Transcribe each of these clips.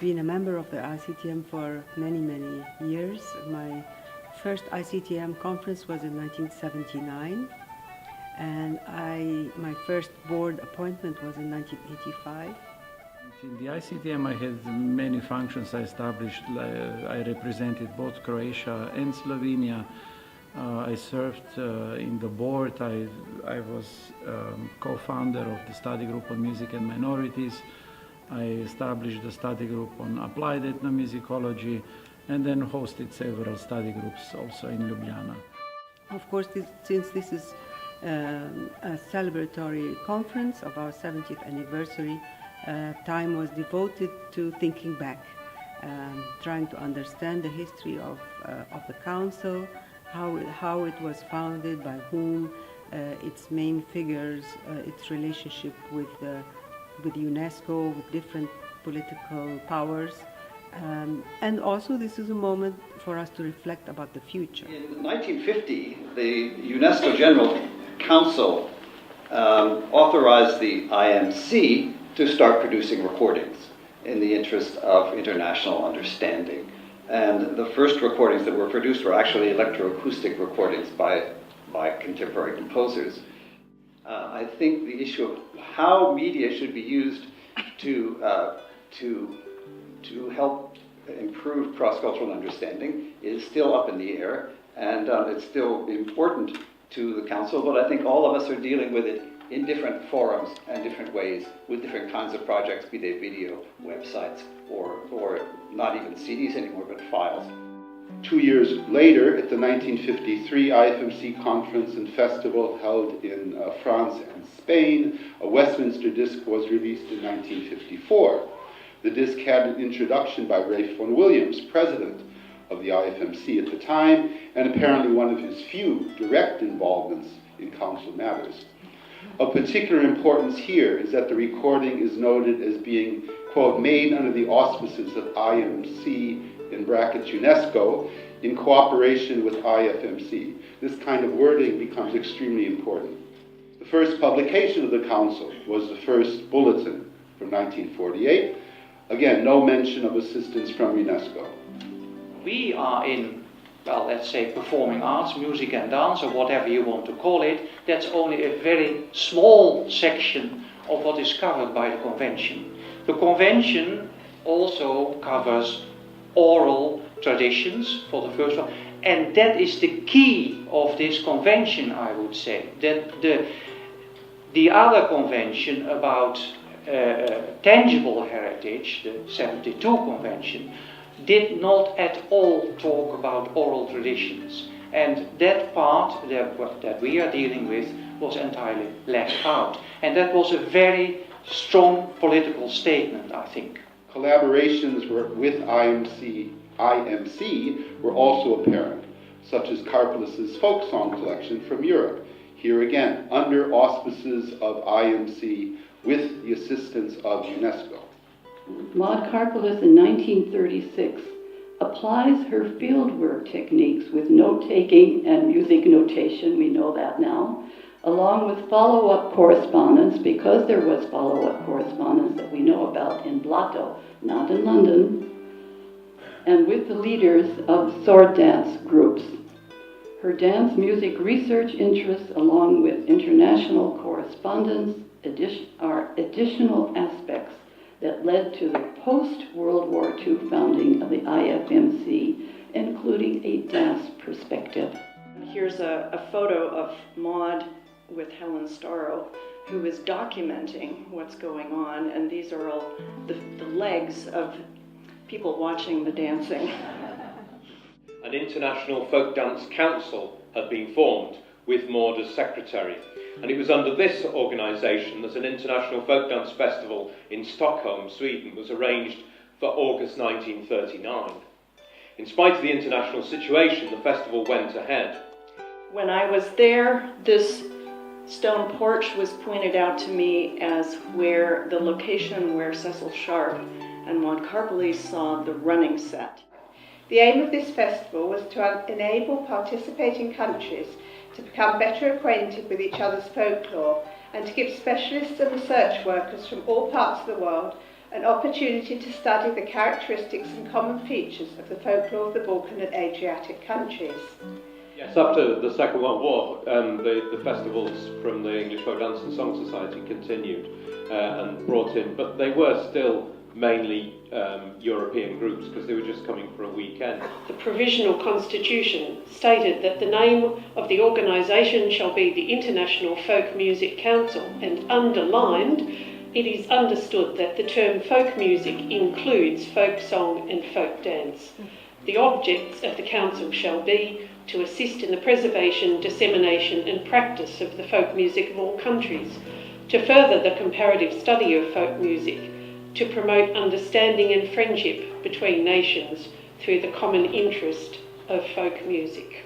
been a member of the ICTM for many, many years. My first ICTM conference was in 1979, and my first board appointment was in 1985. In the ICTM I had many functions I established. I represented both Croatia and Slovenia. I served in the board. I was co-founder of the study group on music and minorities. I established the study group on applied ethnomusicology and then hosted several study groups also in Ljubljana. Of course, since this is a celebratory conference of our 70th anniversary, time was devoted to thinking back, trying to understand the history of the Council, how it was founded, by whom, its main figures, its relationship with UNESCO, with different political powers. And also this is a moment for us to reflect about the future. In 1950, the UNESCO General Council authorized the IMC to start producing recordings in the interest of international understanding. And the first recordings that were produced were actually electroacoustic recordings by contemporary composers. I think the issue of how media should be used to help improve cross-cultural understanding is still up in the air, and it's still important to the Council, but I think all of us are dealing with it in different forums and different ways, with different kinds of projects, be they video, websites, or not even CDs anymore, but files. 2 years later, at the 1953 IFMC conference and festival held in France and Spain, a Westminster disc was released in 1954. The disc had an introduction by Ralph Vaughan Williams, president of the IFMC at the time, and apparently one of his few direct involvements in council matters. Of particular importance here is that the recording is noted as being, quote, made under the auspices of IMC, in brackets UNESCO, in cooperation with IFMC. This kind of wording becomes extremely important. The first publication of the Council was the first bulletin from 1948. Again, no mention of assistance from UNESCO. We are in, well, let's say performing arts, music and dance, or whatever you want to call it. That's only a very small section of what is covered by the convention. The convention also covers oral traditions for the first one, and that is the key of this convention, I would say. That the other convention about tangible heritage, the 72 convention, did not at all talk about oral traditions, and that part that we are dealing with was entirely left out, and that was a very strong political statement, I think. Collaborations with IMC were also apparent, such as Karpelis's folk song collection from Europe, here again under auspices of IMC with the assistance of UNESCO. Maud Karpelis in 1936 applies her fieldwork techniques with note-taking and music notation, we know that now, along with follow-up correspondence, because there was follow-up correspondence that we know about in Blotto, not in London, and with the leaders of sword dance groups. Her dance music research interests, along with international correspondence, are additional aspects that led to the post-World War II founding of the IFMC, including a dance perspective. Here's a photo of Maud with Helen Starrow, who is documenting what's going on, and these are all the legs of people watching the dancing. An international folk dance council had been formed with Maud as secretary, and it was under this organisation that an international folk dance festival in Stockholm, Sweden, was arranged for August 1939. In spite of the international situation, the festival went ahead. When I was there, this stone porch was pointed out to me as where the location where Cecil Sharp and Maud Karpelis saw the running set. The aim of this festival was to enable participating countries to become better acquainted with each other's folklore and to give specialists and research workers from all parts of the world an opportunity to study the characteristics and common features of the folklore of the Balkan and Adriatic countries. Yes, after the Second World War, the festivals from the English Folk Dance and Song Society continued and brought in, but they were still mainly European groups because they were just coming for a weekend. The Provisional Constitution stated that the name of the organisation shall be the International Folk Music Council, and underlined, it is understood that the term folk music includes folk song and folk dance. The objects of the council shall be to assist in the preservation, dissemination and practice of the folk music of all countries, to further the comparative study of folk music, to promote understanding and friendship between nations through the common interest of folk music.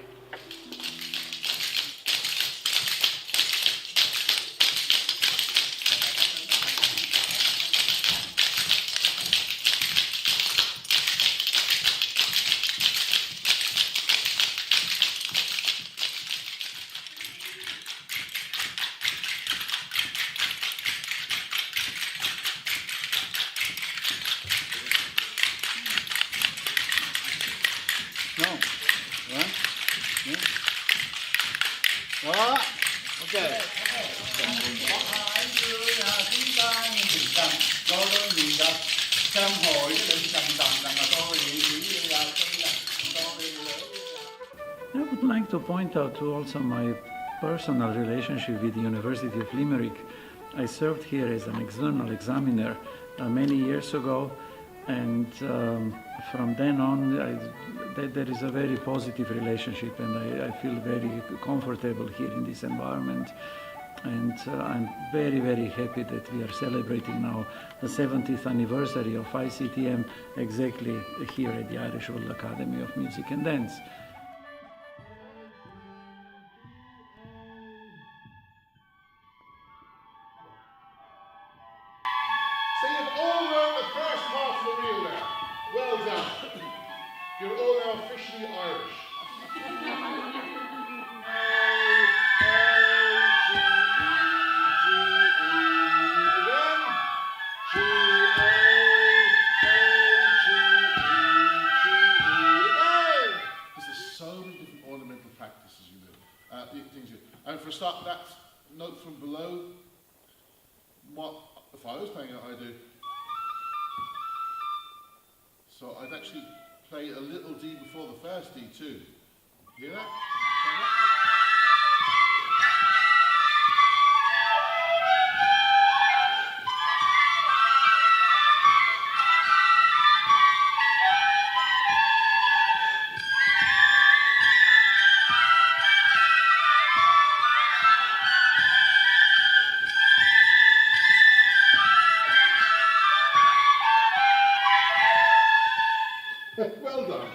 I would like to point out to also my personal relationship with the University of Limerick. I served here as an external examiner many years ago, and from then on there is a very positive relationship, and I feel very comfortable here in this environment. And I'm very, very happy that we are celebrating now the 70th anniversary of ICTM exactly here at the Irish World Academy of Music and Dance. So you've all learned the first part of the reel there. Well done. You're all now officially Irish. And for a start, that note from below, what if I was playing it, I'd do. So I'd actually play a little D before the first D too. Hear that? Well done.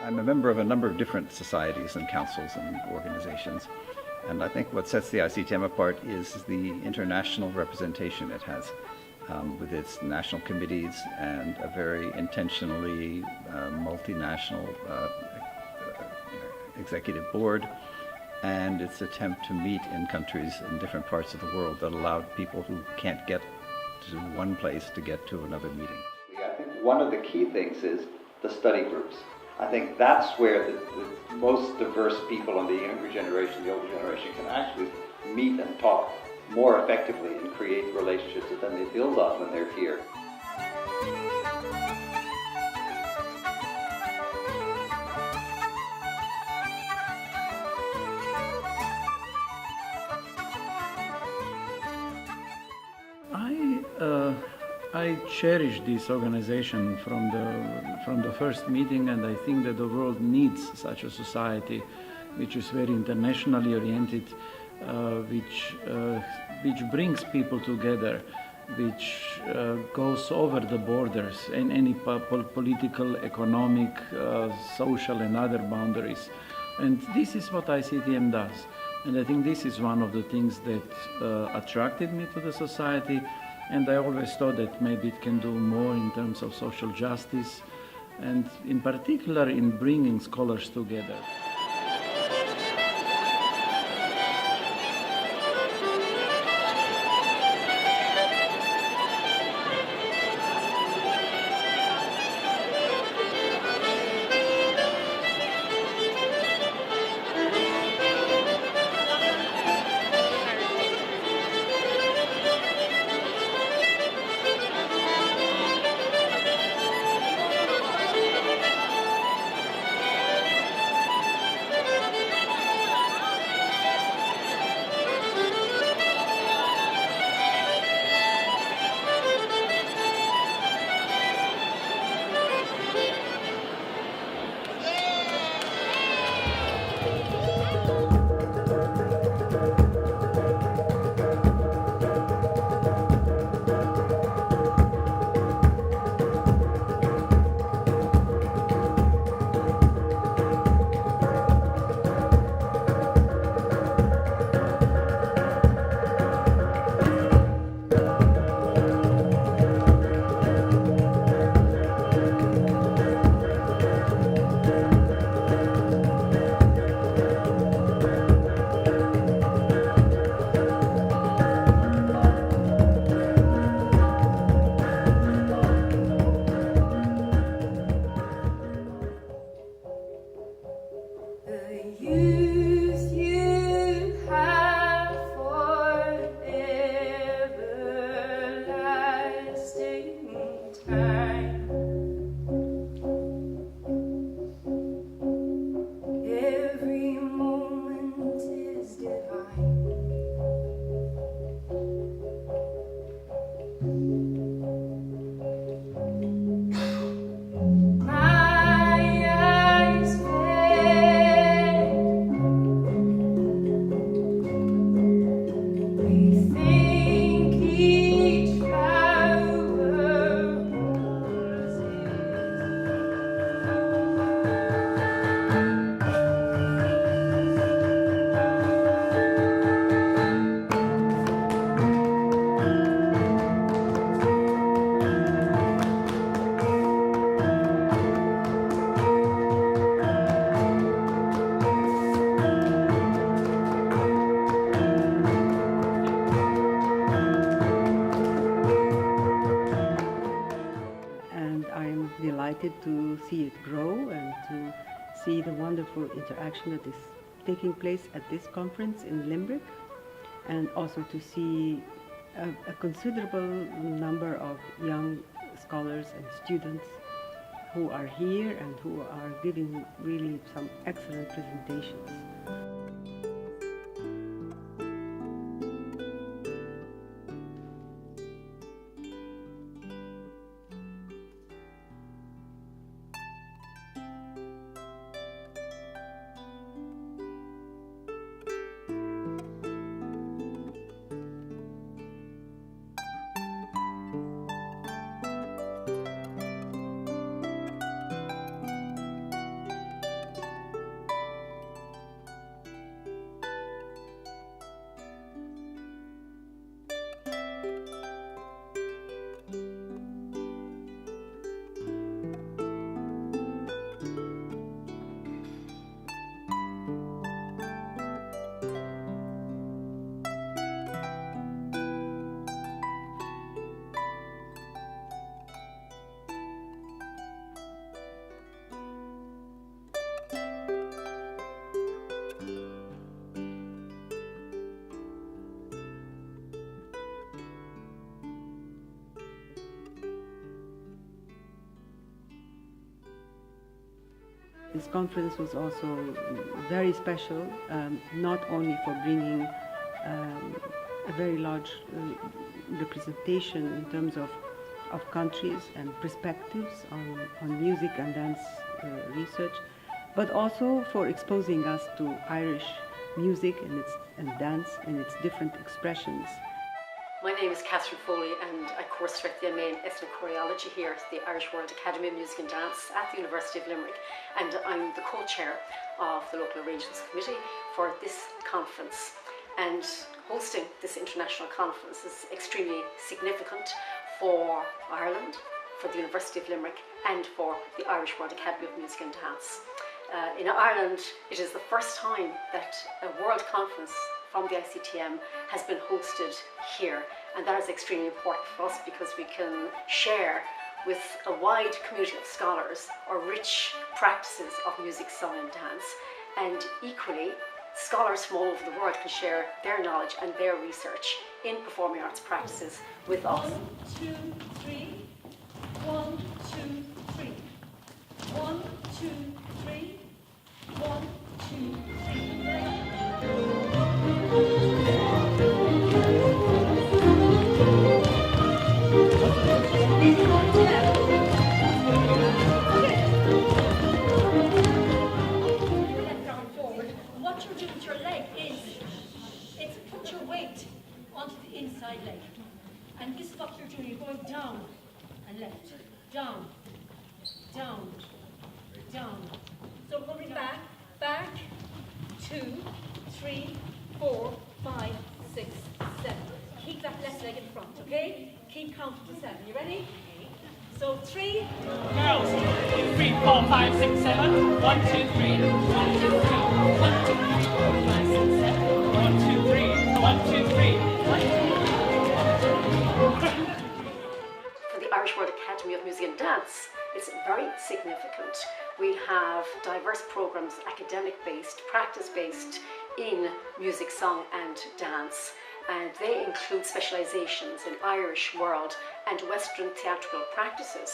I'm a member of a number of different societies and councils and organizations, and I think what sets the ICTM apart is the international representation it has with its national committees and a very intentionally multinational executive board, and its attempt to meet in countries in different parts of the world that allowed people who can't get to one place to get to another meeting. I think one of the key things is the study groups. I think that's where the most diverse people in the younger generation, the older generation, can actually meet and talk more effectively and create relationships that then they build on when they're here. I cherish this organization from the first meeting, and I think that the world needs such a society which is very internationally oriented, which brings people together, which goes over the borders and any political, economic, social and other boundaries. And this is what ICTM does. And I think this is one of the things that attracted me to the society. And I always thought that maybe it can do more in terms of social justice, and in particular in bringing scholars together. delighted to see it grow and to see the wonderful interaction that is taking place at this conference in Limerick, and also to see a considerable number of young scholars and students who are here and who are giving really some excellent presentations. This conference was also very special, not only for bringing a very large representation in terms of countries and perspectives on music and dance research, but also for exposing us to Irish music and dance in its different expressions. My name is Catherine Foley and I course direct the MA in Ethnochoreology here at the Irish World Academy of Music and Dance at the University of Limerick, and I'm the co-chair of the Local Arrangements Committee for this conference. And hosting this international conference is extremely significant for Ireland, for the University of Limerick and for the Irish World Academy of Music and Dance. In Ireland, it is the first time that a world conference from the ICTM has been hosted here, and that is extremely important for us because we can share with a wide community of scholars our rich practices of music, song and dance, and equally scholars from all over the world can share their knowledge and their research in performing arts practices with us. 1, 2, 3. 1, 2, 3. 1, 2, 3. 1, 2, 3. What you're doing with your leg is, it's put your weight onto the inside leg. And this is what you're doing. You're going down and left. Down, down, down. So coming back, back, 2, 3, 4, 5, 6, 7. Keep that left leg in front, okay? Keep counting to 7. You ready? So 3. Girls, 3, 4, 5, 6, 7. 1, 2, 3. 1, 2, 3. 1, 2, 3. 4, 5, 6, 7. 1, 2, 3. 1, 2, 3. 1, 2, 3. For the Irish World Academy of Music and Dance, it's very significant. We have diverse programs, academic-based, practice-based, in music, song and dance. And they include specializations in Irish, world and Western theatrical practices.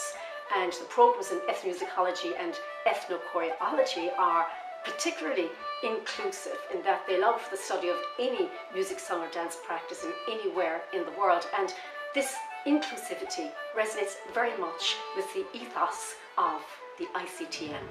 And the programs in ethnomusicology and ethnochoreology are particularly inclusive in that they allow for the study of any music, song or dance practice in anywhere in the world. And this inclusivity resonates very much with the ethos of the ICTM.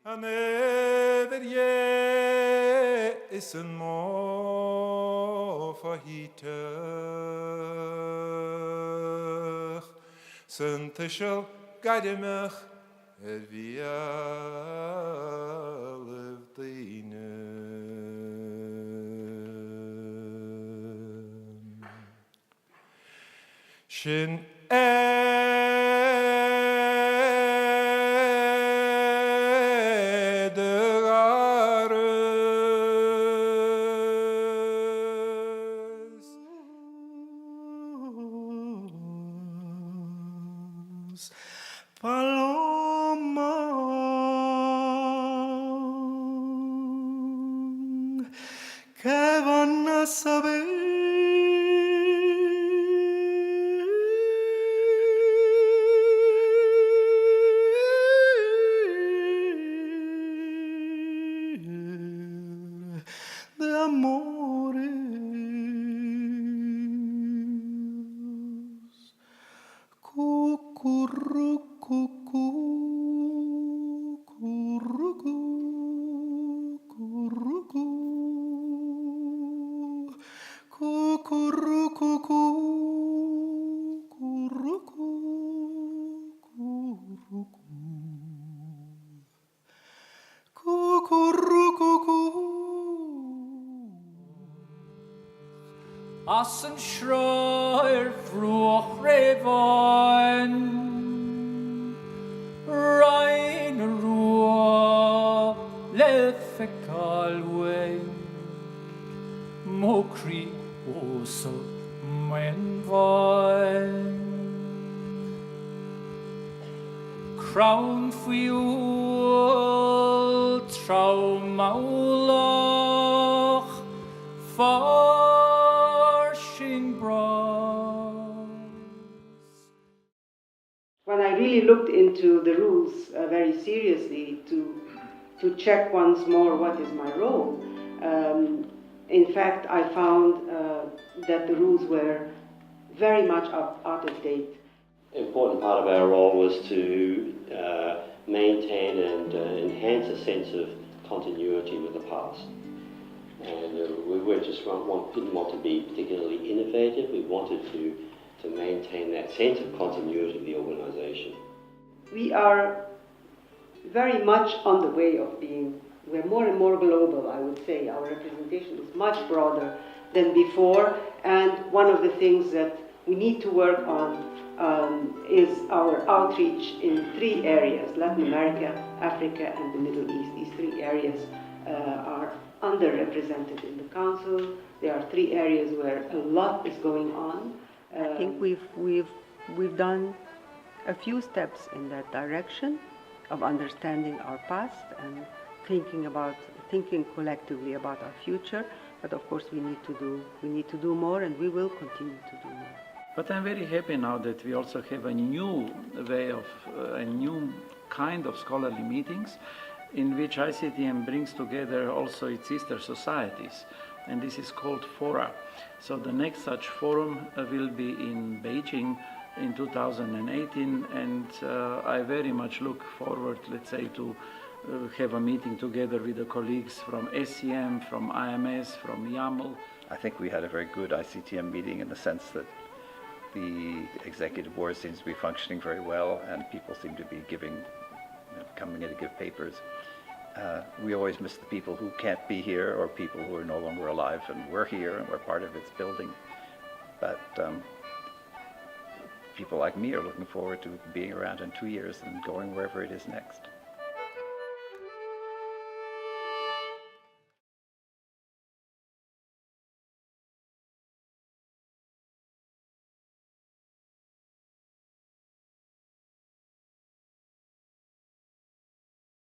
An ever ye is een mo verhietig, zijn tischel gademig via levdinen. Shin Paloma que van a saber de amores. Cucurrucucú, currucú, currucú, cucurrucucú, currucú, currucú, cucurrucucú. As een schroer vroeg revan, rein roa lefekalwe, mokri oso men vain. Crown fuel traumaulach, farshing bras. When I really looked into the rules very seriously to check once more what is my role, in fact I found that the rules were very much out of date. An important part of our role was to maintain and enhance a sense of continuity with the past. And we didn't want to be particularly innovative. We wanted to maintain that sense of continuity of the organisation. We are very much on the way of being, we're more and more global, I would say. Our representation is much broader than before, and one of the things that we need to work on is our outreach in 3 areas: Latin America, Africa, and the Middle East. These 3 areas are underrepresented in the Council. There are 3 areas where a lot is going on. I think we've done a few steps in that direction of understanding our past and thinking collectively about our future. But of course, we need to do more, and we will continue to do more. But I'm very happy now that we also have a new way of, a new kind of scholarly meetings in which ICTM brings together also its sister societies, and this is called fora. So the next such forum will be in Beijing in 2018, and I very much look forward, let's say, to have a meeting together with the colleagues from SCM, from IMS, from YAML. I think we had a very good ICTM meeting in the sense that the executive board seems to be functioning very well, and people seem to be coming in to give papers. We always miss the people who can't be here or people who are no longer alive, and we're here and we're part of its building. But people like me are looking forward to being around in 2 years and going wherever it is next.